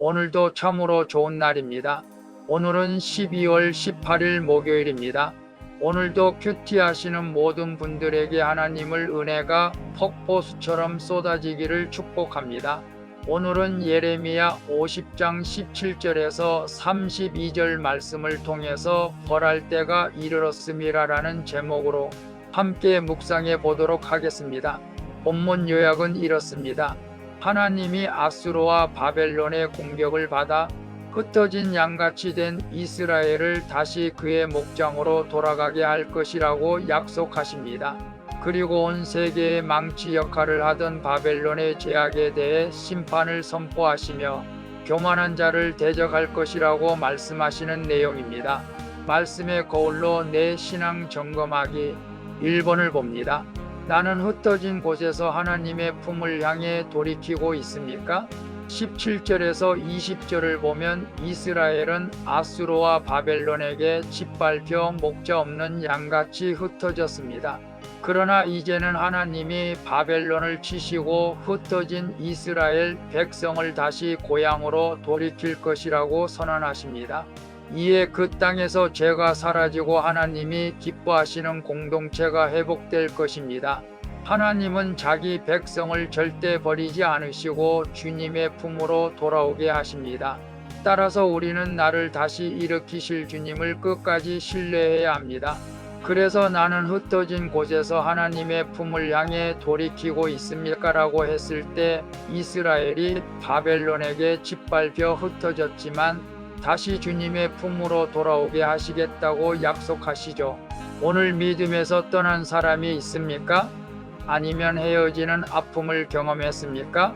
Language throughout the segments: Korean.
오늘도 참으로 좋은 날입니다. 오늘은 12월 18일 목요일입니다. 오늘도 큐티 하시는 모든 분들에게 하나님을 은혜가 폭포수처럼 쏟아지기를 축복합니다. 오늘은 예레미야 50장 17절에서 32절 말씀을 통해서 벌할 때가 이르렀음이라라는 제목으로 함께 묵상해 보도록 하겠습니다. 본문 요약은 이렇습니다. 하나님이 아수르와 바벨론의 공격을 받아 흩어진 양같이 된 이스라엘을 다시 그의 목장으로 돌아가게 할 것이라고 약속하십니다. 그리고 온 세계의 망치 역할을 하던 바벨론의 죄악에 대해 심판을 선포하시며 교만한 자를 대적할 것이라고 말씀하시는 내용입니다. 말씀의 거울로 내 신앙 점검하기 1번을 봅니다. 나는 흩어진 곳에서 하나님의 품을 향해 돌이키고 있습니까? 17절에서 20절을 보면 이스라엘은 아수르와 바벨론에게 짓밟혀 목자 없는 양같이 흩어졌습니다. 그러나 이제는 하나님이 바벨론을 치시고 흩어진 이스라엘 백성을 다시 고향으로 돌이킬 것이라고 선언하십니다. 이에 그 땅에서 죄가 사라지고 하나님이 기뻐하시는 공동체가 회복될 것입니다. 하나님은 자기 백성을 절대 버리지 않으시고 주님의 품으로 돌아오게 하십니다. 따라서 우리는 나를 다시 일으키실 주님을 끝까지 신뢰해야 합니다. 그래서 나는 흩어진 곳에서 하나님의 품을 향해 돌이키고 있습니까라고 했을 때 이스라엘이 바벨론에게 짓밟혀 흩어졌지만 다시 주님의 품으로 돌아오게 하시겠다고 약속하시죠. 오늘 믿음에서 떠난 사람이 있습니까? 아니면 헤어지는 아픔을 경험했습니까?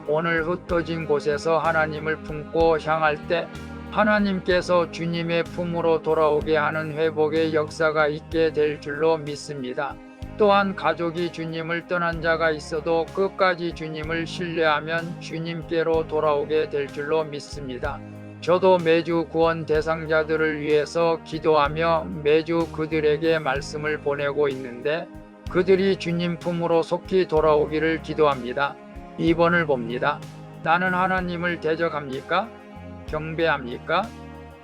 오늘 흩어진 곳에서 하나님을 품고 향할 때 하나님께서 주님의 품으로 돌아오게 하는 회복의 역사가 있게 될 줄로 믿습니다. 또한 가족이 주님을 떠난 자가 있어도 끝까지 주님을 신뢰하면 주님께로 돌아오게 될 줄로 믿습니다. 저도 매주 구원 대상자들을 위해서 기도하며 매주 그들에게 말씀을 보내고 있는데 그들이 주님 품으로 속히 돌아오기를 기도합니다. 2번을 봅니다. 나는 하나님을 대적합니까? 경배합니까?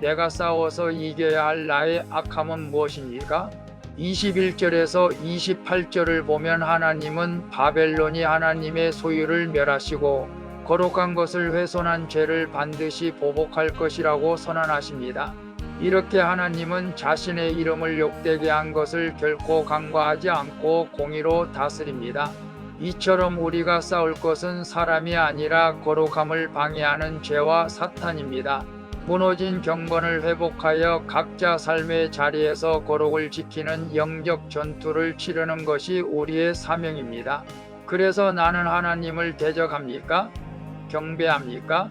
내가 싸워서 이겨야 할 나의 악함은 무엇입니까? 21절에서 28절을 보면 하나님은 바벨론이 하나님의 소유를 멸하시고 거룩한 것을 훼손한 죄를 반드시 보복할 것이라고 선언하십니다. 이렇게 하나님은 자신의 이름을 욕되게 한 것을 결코 간과하지 않고 공의로 다스립니다. 이처럼 우리가 싸울 것은 사람이 아니라 거룩함을 방해하는 죄와 사탄입니다. 무너진 경건을 회복하여 각자 삶의 자리에서 거룩을 지키는 영적 전투를 치르는 것이 우리의 사명입니다. 그래서 나는 하나님을 대적합니까? 경배합니까?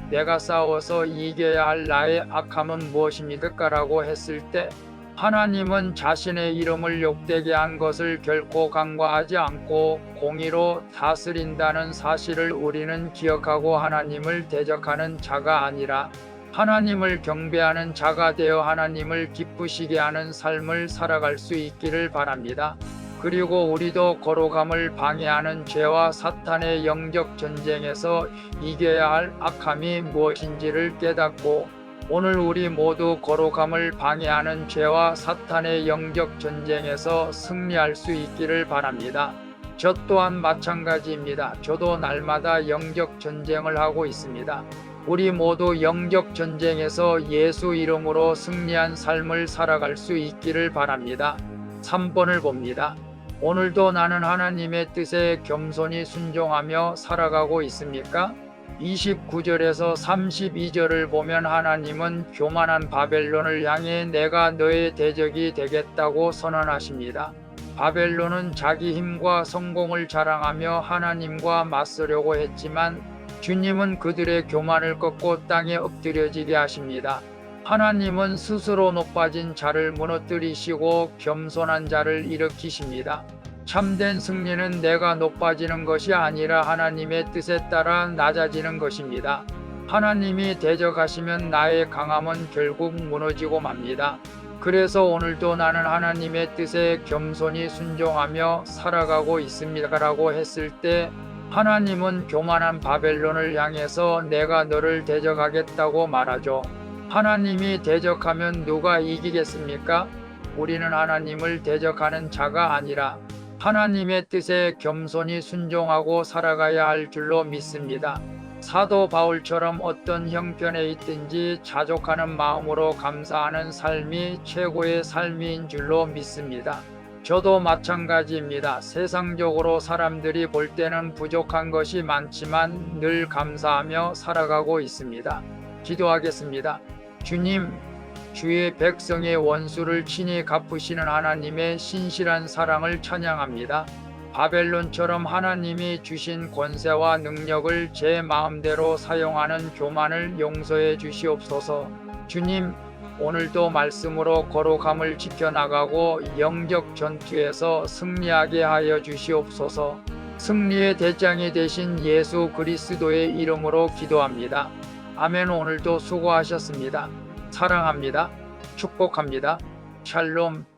내가 싸워서 이겨야 할 나의 악함은 무엇입니까? 라고 했을 때 하나님은 자신의 이름을 욕되게 한 것을 결코 간과하지 않고 공의로 다스린다는 사실을 우리는 기억하고 하나님을 대적하는 자가 아니라 하나님을 경배하는 자가 되어 하나님을 기쁘시게 하는 삶을 살아갈 수 있기를 바랍니다. 그리고 우리도 거룩함을 방해하는 죄와 사탄의 영적 전쟁에서 이겨야 할 악함이 무엇인지를 깨닫고 오늘 우리 모두 거룩함을 방해하는 죄와 사탄의 영적 전쟁에서 승리할 수 있기를 바랍니다. 저 또한 마찬가지입니다. 저도 날마다 영적 전쟁을 하고 있습니다. 우리 모두 영적 전쟁에서 예수 이름으로 승리한 삶을 살아갈 수 있기를 바랍니다. 3번을 봅니다. 오늘도 나는 하나님의 뜻에 겸손히 순종하며 살아가고 있습니까? 29절에서 32절을 보면 하나님은 교만한 바벨론을 향해 내가 너의 대적이 되겠다고 선언하십니다. 바벨론은 자기 힘과 성공을 자랑하며 하나님과 맞서려고 했지만 주님은 그들의 교만을 꺾고 땅에 엎드려지게 하십니다. 하나님은 스스로 높아진 자를 무너뜨리시고 겸손한 자를 일으키십니다. 참된 승리는 내가 높아지는 것이 아니라 하나님의 뜻에 따라 낮아지는 것입니다. 하나님이 대적하시면 나의 강함은 결국 무너지고 맙니다. 그래서 오늘도 나는 하나님의 뜻에 겸손히 순종하며 살아가고 있습니다라고 했을 때 하나님은 교만한 바벨론을 향해서 내가 너를 대적하겠다고 말하죠. 하나님이 대적하면 누가 이기겠습니까? 우리는 하나님을 대적하는 자가 아니라 하나님의 뜻에 겸손히 순종하고 살아가야 할 줄로 믿습니다. 사도 바울처럼 어떤 형편에 있든지 자족하는 마음으로 감사하는 삶이 최고의 삶인 줄로 믿습니다. 저도 마찬가지입니다. 세상적으로 사람들이 볼 때는 부족한 것이 많지만 늘 감사하며 살아가고 있습니다. 기도하겠습니다. 주님, 주의 백성의 원수를 친히 갚으시는 하나님의 신실한 사랑을 찬양합니다. 바벨론처럼 하나님이 주신 권세와 능력을 제 마음대로 사용하는 교만을 용서해 주시옵소서. 주님, 오늘도 말씀으로 거룩함을 지켜나가고 영적 전투에서 승리하게 하여 주시옵소서. 승리의 대장이 되신 예수 그리스도의 이름으로 기도합니다. 아멘. 오늘도 수고하셨습니다. 사랑합니다. 축복합니다. 샬롬.